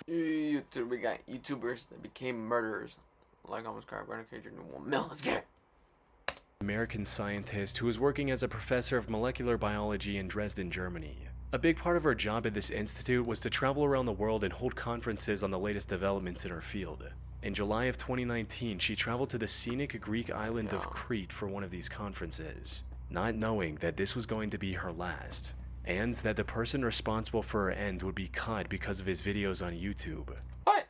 YouTube, we got YouTubers that became murderers. Like almost crap, Brandon Cage, 1 mil. Let's get it. American scientist who was working as a professor of molecular biology in Dresden, Germany. A big part of her job at this institute was to travel around the world and hold conferences on the latest developments in her field. In July of 2019, she traveled to the scenic Greek island of Crete for one of these conferences, not knowing that this was going to be her last, and that the person responsible for her end would be caught because of his videos on YouTube. What?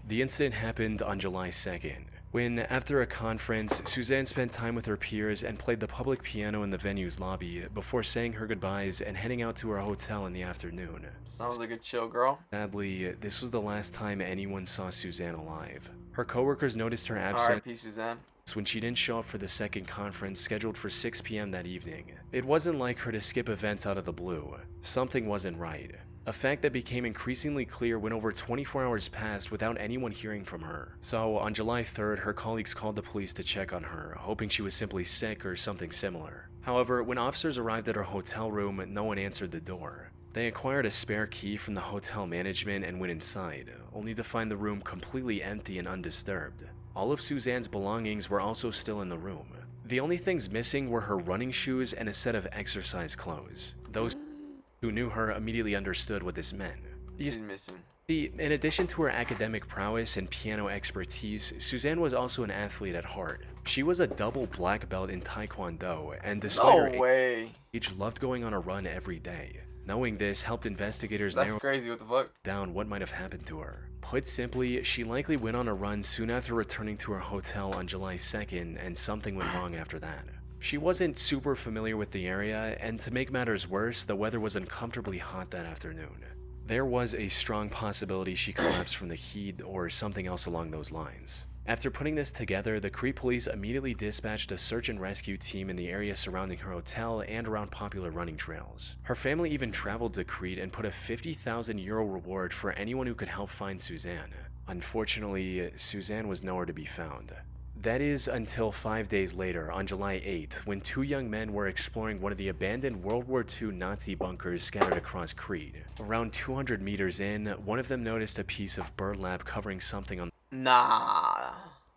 The incident happened on July 2nd, when, after a conference, Suzanne spent time with her peers and played the public piano in the venue's lobby before saying her goodbyes and heading out to her hotel in the afternoon. Sounds like a chill girl. Sadly, this was the last time anyone saw Suzanne alive. Her coworkers noticed her absence R.I.P. Suzanne. when she didn't show up for the second conference scheduled for 6 p.m. that evening. It wasn't like her to skip events out of the blue. Something wasn't right. A fact that became increasingly clear when over 24 hours passed without anyone hearing from her. So, on July 3rd, her colleagues called the police to check on her, hoping she was simply sick or something similar. However, when officers arrived at her hotel room, no one answered the door. They acquired a spare key from the hotel management and went inside, only to find the room completely empty and undisturbed. All of Suzanne's belongings were also still in the room. The only things missing were her running shoes and a set of exercise clothes. Those who knew her immediately understood what this meant. She's missing. See, in addition to her academic prowess and piano expertise, Suzanne was also an athlete at heart. She was a double black belt in Taekwondo, and despite her age, loved going on a run every day. Knowing this helped investigators narrow crazy, what the fuck? down what might have happened to her. Put simply, she likely went on a run soon after returning to her hotel on July 2nd, and something went wrong after that. She wasn't super familiar with the area, and to make matters worse, the weather was uncomfortably hot that afternoon. There was a strong possibility she collapsed from the heat or something else along those lines. After putting this together, the Crete police immediately dispatched a search and rescue team in the area surrounding her hotel and around popular running trails. Her family even traveled to Crete and put a €50,000 reward for anyone who could help find Suzanne. Unfortunately, Suzanne was nowhere to be found. That is until 5 days later, on July 8th, when two young men were exploring one of the abandoned World War II Nazi bunkers scattered across Crete. Around 200 meters in, one of them noticed a piece of burlap covering something on the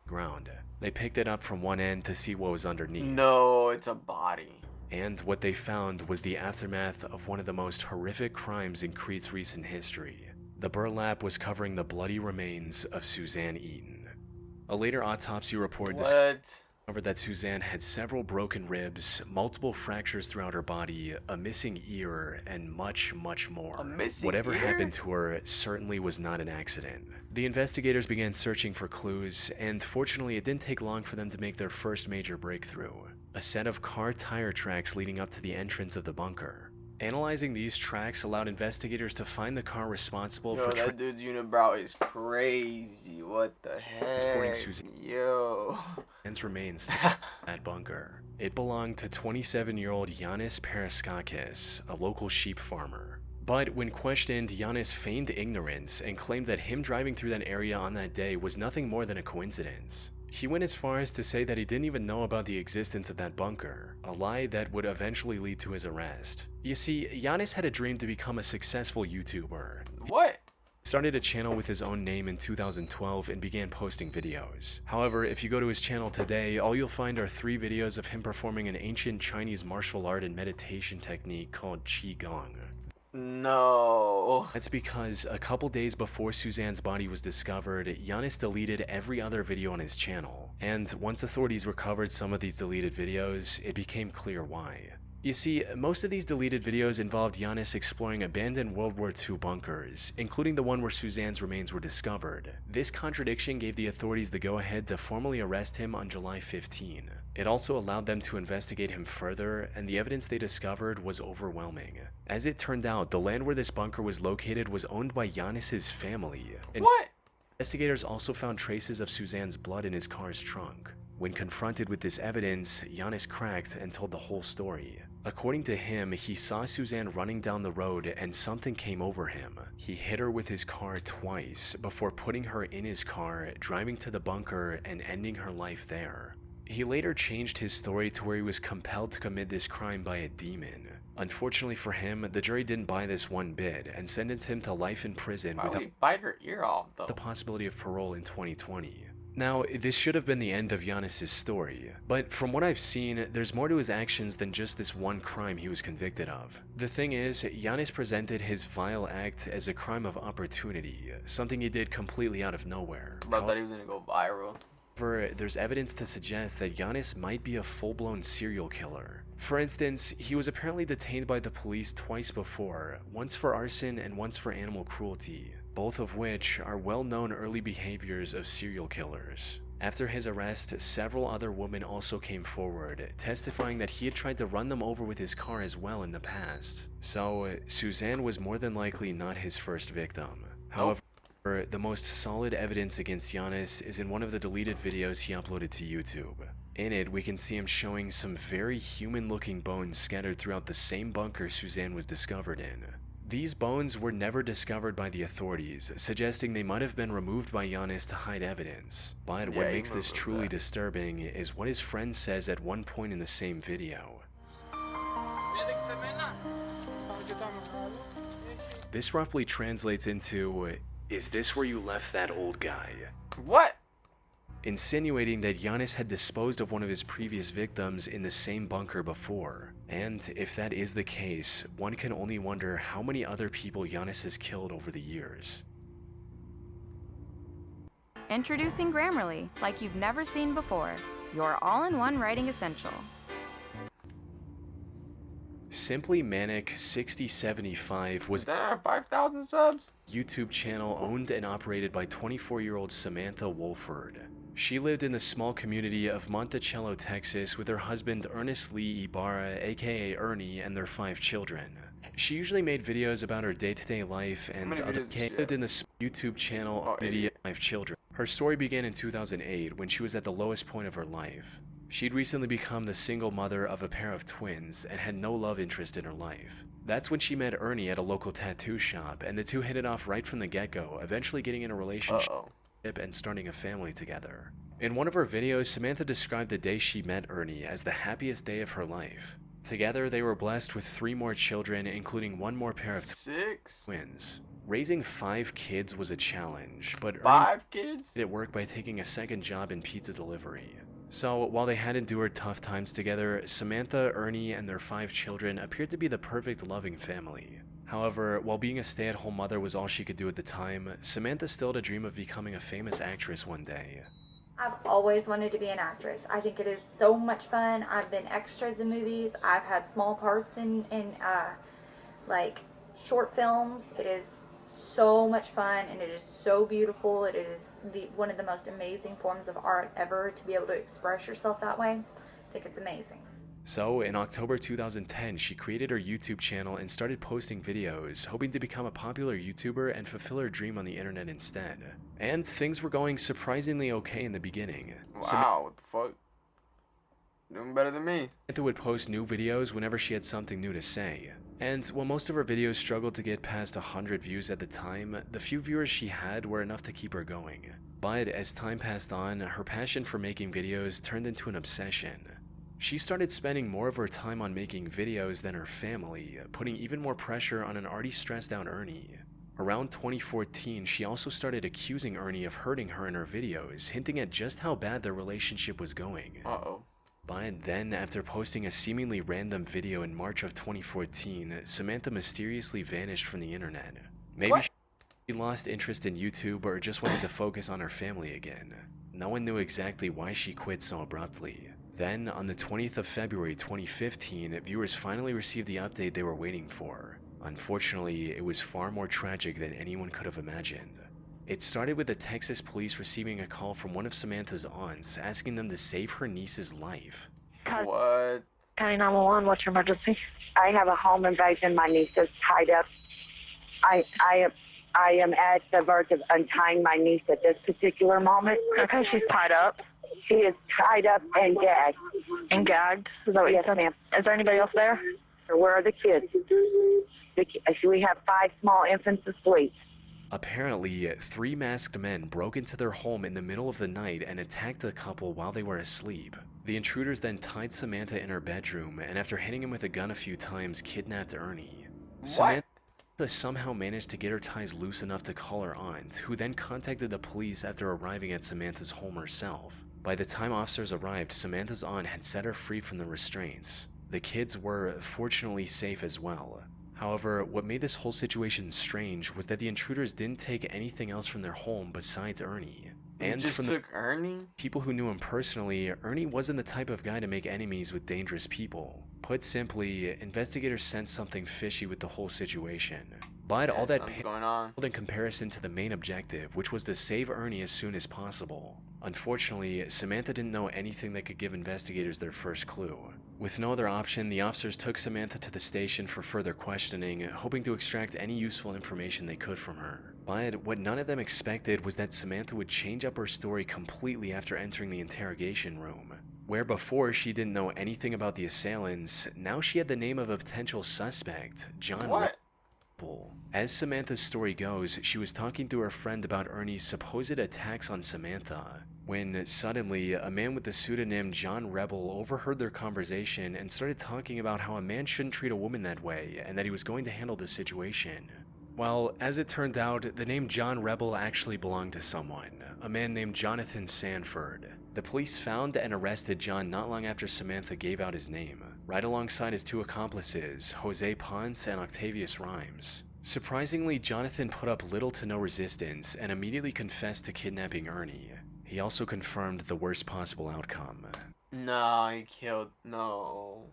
ground. They picked it up from one end to see what was underneath. No, it's a body. And what they found was the aftermath of one of the most horrific crimes in Crete's recent history. The burlap was covering the bloody remains of Suzanne Eaton. A later autopsy report discovered that Suzanne had several broken ribs, multiple fractures throughout her body, a missing ear, and much, much more. Whatever happened to her certainly was not an accident. The investigators began searching for clues, and fortunately it didn't take long for them to make their first major breakthrough: a set of car tire tracks leading up to the entrance of the bunker. Analyzing these tracks allowed investigators to find the car responsible for that dude's unibrow is crazy. What the heck? transporting Suzanne's remains to that bunker. It belonged to 27-year-old Yanis Paraskakis, a local sheep farmer. But when questioned, Yanis feigned ignorance and claimed that him driving through that area on that day was nothing more than a coincidence. He went as far as to say that he didn't even know about the existence of that bunker, a lie that would eventually lead to his arrest. You see, Yanis had a dream to become a successful YouTuber. What? He started a channel with his own name in 2012 and began posting videos. However, if you go to his channel today, all you'll find are 3 videos of him performing an ancient Chinese martial art and meditation technique called Qigong. No. That's because a couple days before Suzanne's body was discovered, Yanis deleted every other video on his channel. And once authorities recovered some of these deleted videos, it became clear why. You see, most of these deleted videos involved Yanis exploring abandoned World War II bunkers, including the one where Suzanne's remains were discovered. This contradiction gave the authorities the go-ahead to formally arrest him on July 15. It also allowed them to investigate him further, and the evidence they discovered was overwhelming. As it turned out, the land where this bunker was located was owned by Yanis's family. What? Investigators also found traces of Suzanne's blood in his car's trunk. When confronted with this evidence, Yanis cracked and told the whole story. According to him, he saw Suzanne running down the road and something came over him. He hit her with his car twice before putting her in his car, driving to the bunker, and ending her life there. He later changed his story to where he was compelled to commit this crime by a demon. Unfortunately for him, the jury didn't buy this one bit and sentenced him to life in prison Why would without he bite her ear off, though? the possibility of parole in 2020. Now, this should have been the end of Giannis' story, but from what I've seen, there's more to his actions than just this one crime he was convicted of. The thing is, Giannis presented his vile act as a crime of opportunity, something he did completely out of nowhere. Bro, I thought he was gonna go viral. However, there's evidence to suggest that Giannis might be a full-blown serial killer. For instance, he was apparently detained by the police twice before, once for arson and once for animal cruelty, both of which are well-known early behaviors of serial killers. After his arrest, several other women also came forward, testifying that he had tried to run them over with his car as well in the past. So, Suzanne was more than likely not his first victim. However, the most solid evidence against Giannis is in one of the deleted videos he uploaded to YouTube. In it, we can see him showing some very human-looking bones scattered throughout the same bunker Suzanne was discovered in. These bones were never discovered by the authorities, suggesting they might have been removed by Giannis to hide evidence. But what makes this truly disturbing is what his friend says at one point in the same video. This roughly translates into, "Is this where you left that old guy?" What? Insinuating that Giannis had disposed of one of his previous victims in the same bunker before. And if that is the case, one can only wonder how many other people Giannis has killed over the years. Introducing Grammarly, like you've never seen before. Your all-in-one writing essential. Simply Manic 6075 was Damn, 5,000 subs? YouTube channel owned and operated by 24-year-old Samantha Wolford. She lived in the small community of Monticello, Texas with her husband Ernest Lee Ibarra, aka Ernie, and their 5 children. She usually made videos about her day-to-day life and lived in the YouTube channel Community of 5 Children. Her story began in 2008 when she was at the lowest point of her life. She'd recently become the single mother of a pair of twins and had no love interest in her life. That's when she met Ernie at a local tattoo shop, and the two hit it off right from the get-go, eventually getting in a relationship and starting a family together. In one of her videos, Samantha described the day she met Ernie as the happiest day of her life. Together, they were blessed with 3 more children, including 1 more pair of twins. Raising 5 kids was a challenge, but Ernie did it work by taking a second job in pizza delivery. So, while they had endured tough times together, Samantha, Ernie, and their 5 children appeared to be the perfect loving family. However, while being a stay-at-home mother was all she could do at the time, Samantha still had a dream of becoming a famous actress one day. I've always wanted to be an actress. I think it is so much fun. I've been extras in movies. I've had small parts in like short films. It is so much fun and it is so beautiful. It is one of the most amazing forms of art ever to be able to express yourself that way. I think it's amazing. So, in October 2010, she created her YouTube channel and started posting videos, hoping to become a popular YouTuber and fulfill her dream on the internet instead. And things were going surprisingly okay in the beginning. Wow, what the fuck? Doing better than me. Samantha would post new videos whenever she had something new to say. And while most of her videos struggled to get past 100 views at the time, the few viewers she had were enough to keep her going. But as time passed on, her passion for making videos turned into an obsession. She started spending more of her time on making videos than her family, putting even more pressure on an already stressed out Ernie. Around 2014, she also started accusing Ernie of hurting her in her videos, hinting at just how bad their relationship was going. But then, after posting a seemingly random video in March of 2014, Samantha mysteriously vanished from the internet. Maybe she lost interest in YouTube or just wanted to focus on her family again. No one knew exactly why she quit so abruptly. Then, on the 20th of February 2015, viewers finally received the update they were waiting for. Unfortunately, it was far more tragic than anyone could have imagined. It started with the Texas police receiving a call from one of Samantha's aunts asking them to save her niece's life. What? County 911, what's your emergency? I have a home invasion. My niece is tied up. I am at the verge of untying my niece at this particular moment. Okay, she's tied up. She is tied up and gagged. And gagged? Is that what you said? Ma'am. Is there anybody else there? Where are the kids? We have 5 small infants asleep. Apparently, 3 masked men broke into their home in the middle of the night and attacked the couple while they were asleep. The intruders then tied Samantha in her bedroom and after hitting him with a gun a few times, kidnapped Ernie. Samantha somehow managed to get her ties loose enough to call her aunt, who then contacted the police after arriving at Samantha's home herself. By the time officers arrived, Samantha's aunt had set her free from the restraints. The kids were fortunately safe as well. However, what made this whole situation strange was that the intruders didn't take anything else from their home besides Ernie. And just from took Ernie? People who knew him personally, Ernie wasn't the type of guy to make enemies with dangerous people. Put simply, investigators sensed something fishy with the whole situation. But all that going on in comparison to the main objective, which was to save Ernie as soon as possible. Unfortunately, Samantha didn't know anything that could give investigators their first clue. With no other option, the officers took Samantha to the station for further questioning, hoping to extract any useful information they could from her. But what none of them expected was that Samantha would change up her story completely after entering the interrogation room. Where before she didn't know anything about the assailants, now she had the name of a potential suspect, John Rebel. As Samantha's story goes, she was talking to her friend about Ernie's supposed attacks on Samantha, when suddenly a man with the pseudonym John Rebel overheard their conversation and started talking about how a man shouldn't treat a woman that way and that he was going to handle the situation. Well, as it turned out, the name John Rebel actually belonged to someone, a man named Jonathan Sanford. The police found and arrested John not long after Samantha gave out his name, right alongside his two accomplices, Jose Ponce and Octavius Rhymes. Surprisingly, Jonathan put up little to no resistance and immediately confessed to kidnapping Ernie. He also confirmed the worst possible outcome. No, he killed... No.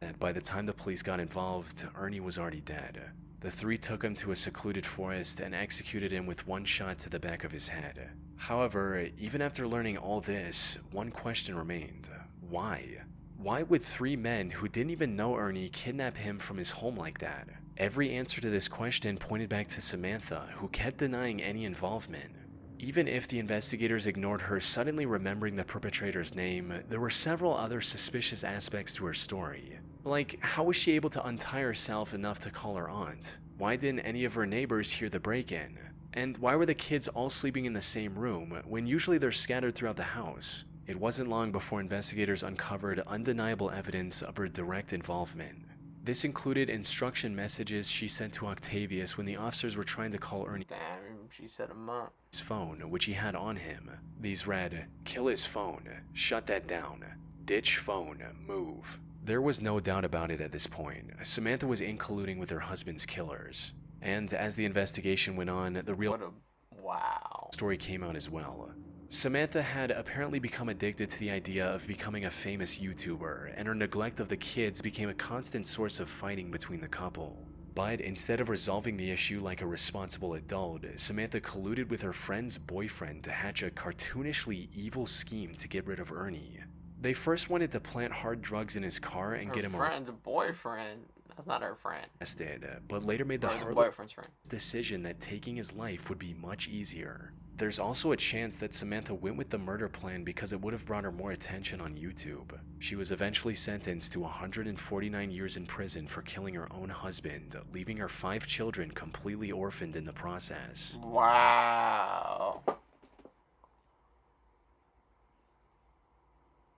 That by the time the police got involved, Ernie was already dead. The three took him to a secluded forest and executed him with one shot to the back of his head. However, even after learning all this, one question remained. Why? Why would three men who didn't even know Ernie kidnap him from his home like that? Every answer to this question pointed back to Samantha, who kept denying any involvement. Even if the investigators ignored her suddenly remembering the perpetrator's name, there were several other suspicious aspects to her story. Like, how was she able to untie herself enough to call her aunt? Why didn't any of her neighbors hear the break-in? And why were the kids all sleeping in the same room, when usually they're scattered throughout the house? It wasn't long before investigators uncovered undeniable evidence of her direct involvement. This included instruction messages she sent to Octavius when the officers were trying to call Ernie's Damn, she set him up. phone, which he had on him. These read, "Kill his phone, shut that down, ditch phone, move." There was no doubt about it at this point. Samantha was in colluding with her husband's killers. And as the investigation went on, the real story came out as well. Samantha had apparently become addicted to the idea of becoming a famous YouTuber, and her neglect of the kids became a constant source of fighting between the couple. But instead of resolving the issue like a responsible adult, Samantha colluded with her friend's boyfriend to hatch a cartoonishly evil scheme to get rid of Ernie. They first wanted to plant hard drugs in his car and get him friend's boyfriend. That's not her friend. Arrested, but later made the hard boyfriend's friend decision that taking his life would be much easier. There's also a chance that Samantha went with the murder plan because it would have brought her more attention on YouTube. She was eventually sentenced to 149 years in prison for killing her own husband, leaving her 5 children completely orphaned in the process. Wow.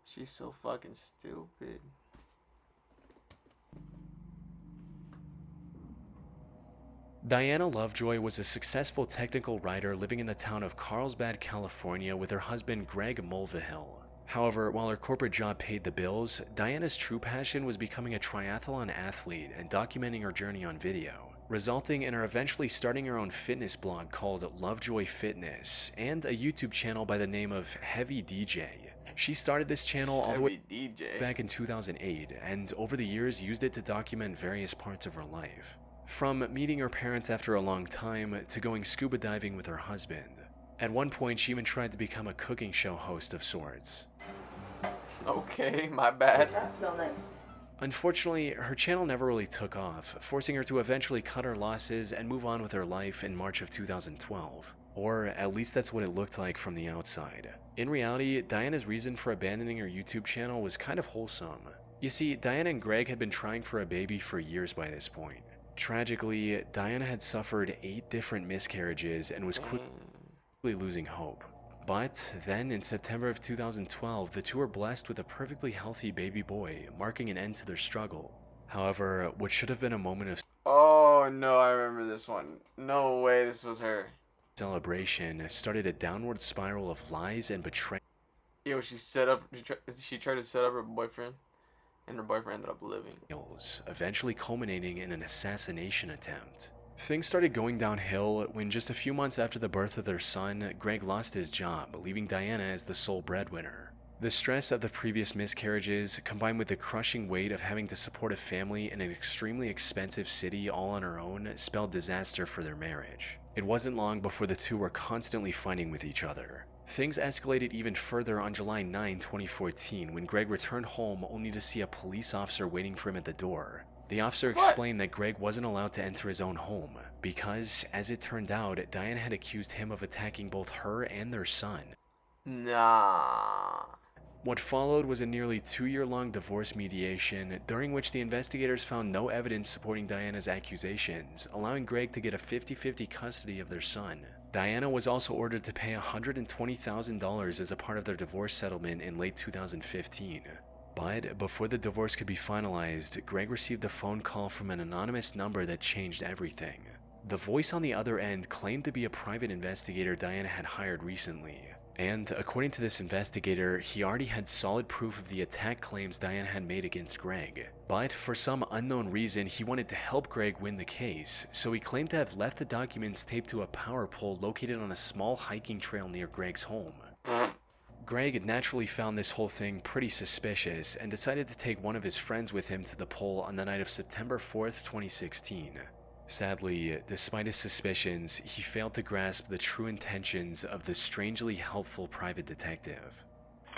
She's so fucking stupid. Diana Lovejoy was a successful technical writer living in the town of Carlsbad, California with her husband Greg Mulvihill. However, while her corporate job paid the bills, Diana's true passion was becoming a triathlon athlete and documenting her journey on video, resulting in her eventually starting her own fitness blog called Lovejoy Fitness and a YouTube channel by the name of Heavy DJ. She started this channel all the way back in 2008 and over the years used it to document various parts of her life. From meeting her parents after a long time to going scuba diving with her husband. At one point, she even tried to become a cooking show host of sorts. Okay, my bad. That smells nice. Unfortunately, her channel never really took off, forcing her to eventually cut her losses and move on with her life in March of 2012. Or at least that's what it looked like from the outside. In reality, Diana's reason for abandoning her YouTube channel was kind of wholesome. You see, Diana and Greg had been trying for a baby for years by this point. Tragically, Diana had suffered 8 different miscarriages and was quickly losing hope. But then, in September of 2012, the two were blessed with a perfectly healthy baby boy, marking an end to their struggle. However, what should have been a moment of Oh no, I remember this one. No way, this was her. celebration started a downward spiral of lies and betrayal. Yo, she tried to set up her boyfriend, and her boyfriend ended up living. Eventually culminating in an assassination attempt. Things started going downhill when just a few months after the birth of their son, Greg lost his job, leaving Diana as the sole breadwinner. The stress of the previous miscarriages, combined with the crushing weight of having to support a family in an extremely expensive city all on her own, spelled disaster for their marriage. It wasn't long before the two were constantly fighting with each other. Things escalated even further on July 9, 2014, when Greg returned home only to see a police officer waiting for him at the door. The officer explained that Greg wasn't allowed to enter his own home because, as it turned out, Diane had accused him of attacking both her and their son. Nah. What followed was a nearly 2-year-long divorce mediation, during which the investigators found no evidence supporting Diana's accusations, allowing Greg to get a 50-50 custody of their son. Diana was also ordered to pay $120,000 as a part of their divorce settlement in late 2015. But before the divorce could be finalized, Greg received a phone call from an anonymous number that changed everything. The voice on the other end claimed to be a private investigator Diana had hired recently. And according to this investigator, he already had solid proof of the attack claims Diana had made against Greg. But for some unknown reason, he wanted to help Greg win the case, so he claimed to have left the documents taped to a power pole located on a small hiking trail near Greg's home. Greg naturally found this whole thing pretty suspicious and decided to take one of his friends with him to the pole on the night of September 4th, 2016. Sadly, despite his suspicions, he failed to grasp the true intentions of the strangely helpful private detective.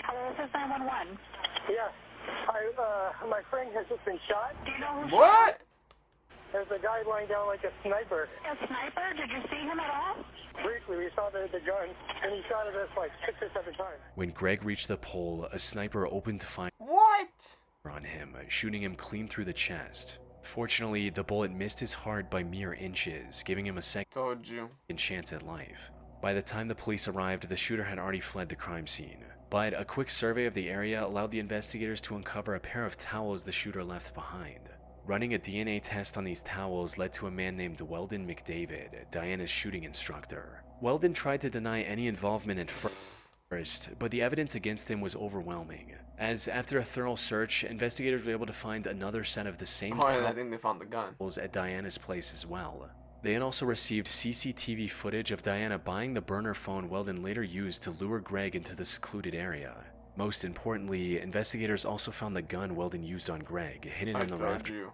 Hello, this is 911. Yeah. My friend has just been shot. Do you know who? What? There's a guy lying down like a sniper. A sniper? Did you see him at all? Briefly, we saw the gun, and he shot at us like 6 or 7 times. When Greg reached the pole, a sniper opened fire What? on him, shooting him clean through the chest. Fortunately, the bullet missed his heart by mere inches, giving him a second Told you. chance at life. By the time the police arrived, the shooter had already fled the crime scene. But a quick survey of the area allowed the investigators to uncover a pair of towels the shooter left behind. Running a DNA test on these towels led to a man named Weldon McDavid, Diana's shooting instructor. Weldon tried to deny any involvement at first, but the evidence against him was overwhelming, as after a thorough search, investigators were able to find another set of the same Oh, yeah, I think they found the gun. towels at Diana's place as well. They had also received CCTV footage of Diana buying the burner phone Weldon later used to lure Greg into the secluded area. Most importantly, investigators also found the gun Weldon used on Greg, hidden in the rafters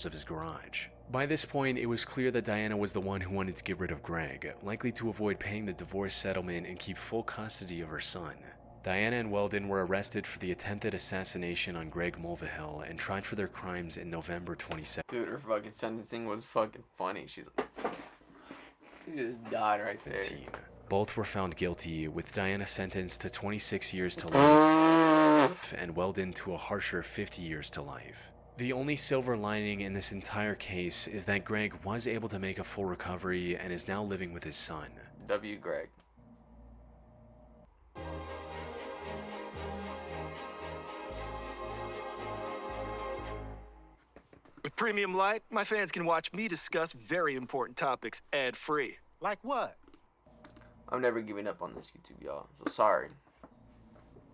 of his garage. By this point, it was clear that Diana was the one who wanted to get rid of Greg, likely to avoid paying the divorce settlement and keep full custody of her son. Diana and Weldon were arrested for the attempted assassination on Greg Mulvihill and tried for their crimes in November 2017. Dude, her fucking sentencing was fucking funny. She's like, she just died right there. Both were found guilty, with Diana sentenced to 26 years to life and Weldon to a harsher 50 years to life. The only silver lining in this entire case is that Greg was able to make a full recovery and is now living with his son. W. Greg. With Premium Light, my fans can watch me discuss very important topics ad-free. Like what? I'm never giving up on this YouTube, y'all. So sorry.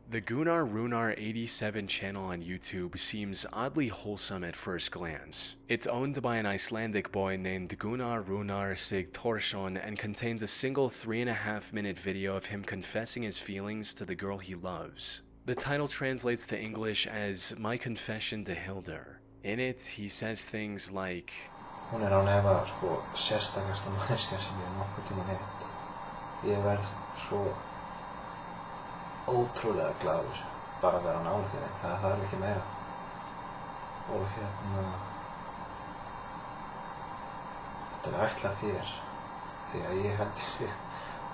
The Gunnar Runar 87 channel on YouTube seems oddly wholesome at first glance. It's owned by an Icelandic boy named Gunnar Runar Sigthorsson and contains a single 3.5-minute video of him confessing his feelings to the girl he loves. The title translates to English as My Confession to Hildur. In it, he says things like, Hún án efa sérstakasta manneskja sem ég nokkuð tímann hitt. Ég verð svo ótrúlega glaður bara að vera nálægt henni. Það þarf ekki meira. Og þetta ætlað þér því að ég held sig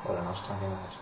orðinn ástfanginn með þér.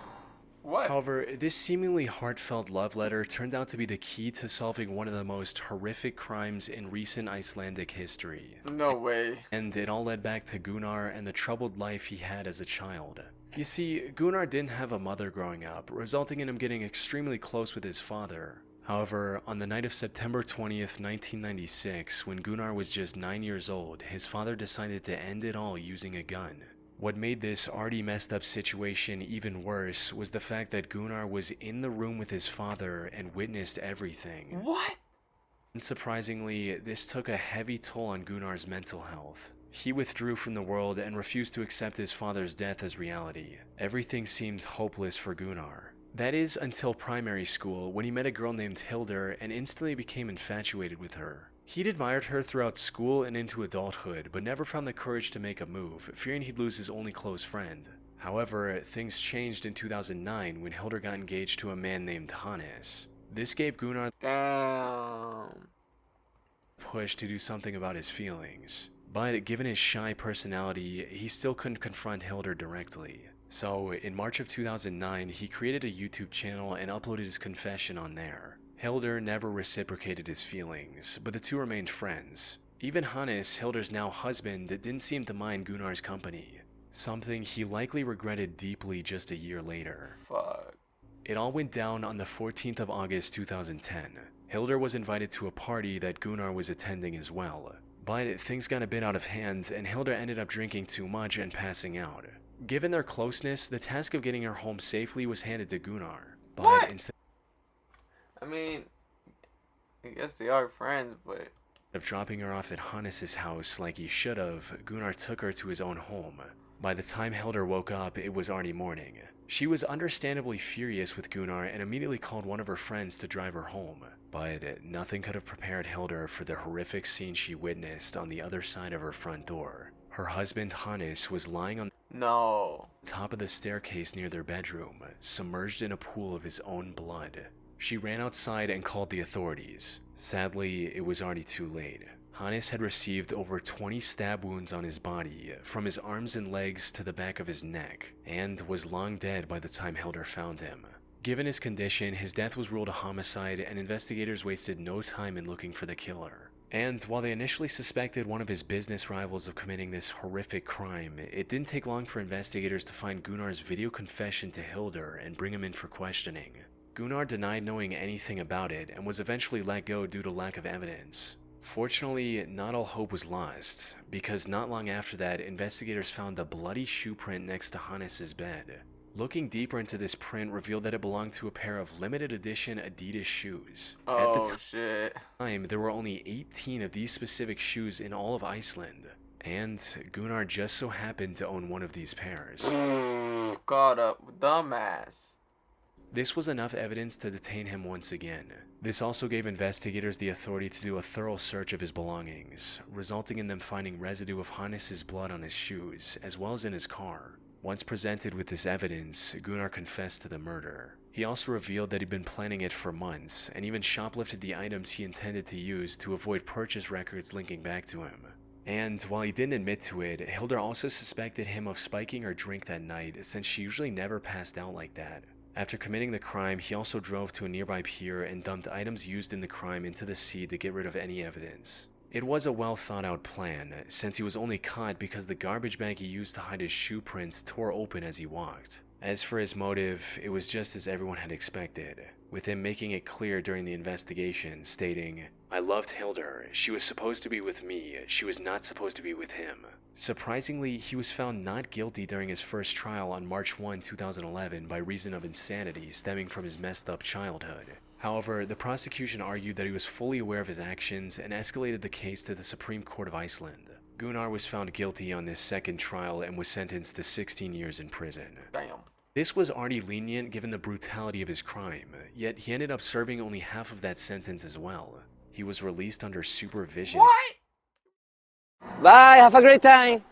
What? However, this seemingly heartfelt love letter turned out to be the key to solving one of the most horrific crimes in recent Icelandic history. No way. And it all led back to Gunnar and the troubled life he had as a child. You see, Gunnar didn't have a mother growing up, resulting in him getting extremely close with his father. However, on the night of September 20th, 1996, when Gunnar was just 9 years old, his father decided to end it all using a gun. What made this already messed up situation even worse was the fact that Gunnar was in the room with his father and witnessed everything. What? Unsurprisingly, this took a heavy toll on Gunnar's mental health. He withdrew from the world and refused to accept his father's death as reality. Everything seemed hopeless for Gunnar. That is until primary school, when he met a girl named Hildur and instantly became infatuated with her. He'd admired her throughout school and into adulthood, but never found the courage to make a move, fearing he'd lose his only close friend. However, things changed in 2009 when Hildur got engaged to a man named Hannes. This gave Gunnar Damn. push to do something about his feelings. But given his shy personality, he still couldn't confront Hildur directly. So, in March of 2009, he created a YouTube channel and uploaded his confession on there. Hildur never reciprocated his feelings, but the two remained friends. Even Hannes, Hildur's now husband, didn't seem to mind Gunnar's company, something he likely regretted deeply just a year later. Fuck. It all went down on the 14th of August 2010. Hildur was invited to a party that Gunnar was attending as well. But things got a bit out of hand, and Hildur ended up drinking too much and passing out. Given their closeness, the task of getting her home safely was handed to Gunnar. But What? instead I mean, I guess they are friends, but of dropping her off at Hannes' house like he should have, Gunnar took her to his own home. By the time Hildur woke up, it was already morning. She was understandably furious with Gunnar and immediately called one of her friends to drive her home. But nothing could have prepared Hildur for the horrific scene she witnessed on the other side of her front door. Her husband Hannes was lying on no. top of the staircase near their bedroom, submerged in a pool of his own blood. She ran outside and called the authorities. Sadly, it was already too late. Hannes had received over 20 stab wounds on his body, from his arms and legs to the back of his neck, and was long dead by the time Hildur found him. Given his condition, his death was ruled a homicide, and investigators wasted no time in looking for the killer. And while they initially suspected one of his business rivals of committing this horrific crime, it didn't take long for investigators to find Gunnar's video confession to Hildur and bring him in for questioning. Gunnar denied knowing anything about it and was eventually let go due to lack of evidence. Fortunately, not all hope was lost, because not long after that, investigators found a bloody shoe print next to Hannes' bed. Looking deeper into this print revealed that it belonged to a pair of limited edition Adidas shoes. At the Shit. time, there were only 18 of these specific shoes in all of Iceland, and Gunnar just so happened to own one of these pairs. Caught up, dumbass. This was enough evidence to detain him once again. This also gave investigators the authority to do a thorough search of his belongings, resulting in them finding residue of Hannes' blood on his shoes, as well as in his car. Once presented with this evidence, Gunnar confessed to the murder. He also revealed that he'd been planning it for months, and even shoplifted the items he intended to use to avoid purchase records linking back to him. And while he didn't admit to it, Hildur also suspected him of spiking her drink that night, since she usually never passed out like that. After committing the crime, he also drove to a nearby pier and dumped items used in the crime into the sea to get rid of any evidence. It was a well thought out plan, since he was only caught because the garbage bag he used to hide his shoe prints tore open as he walked. As for his motive, it was just as everyone had expected, with him making it clear during the investigation, stating, "I loved Hildur. She was supposed to be with me. She was not supposed to be with him." Surprisingly, he was found not guilty during his first trial on March 1, 2011 by reason of insanity stemming from his messed up childhood. However, the prosecution argued that he was fully aware of his actions and escalated the case to the Supreme Court of Iceland. Gunnar was found guilty on this second trial and was sentenced to 16 years in prison. Damn. This was already lenient given the brutality of his crime, yet he ended up serving only half of that sentence as well. He was released under supervision. What? Bye, have a great time.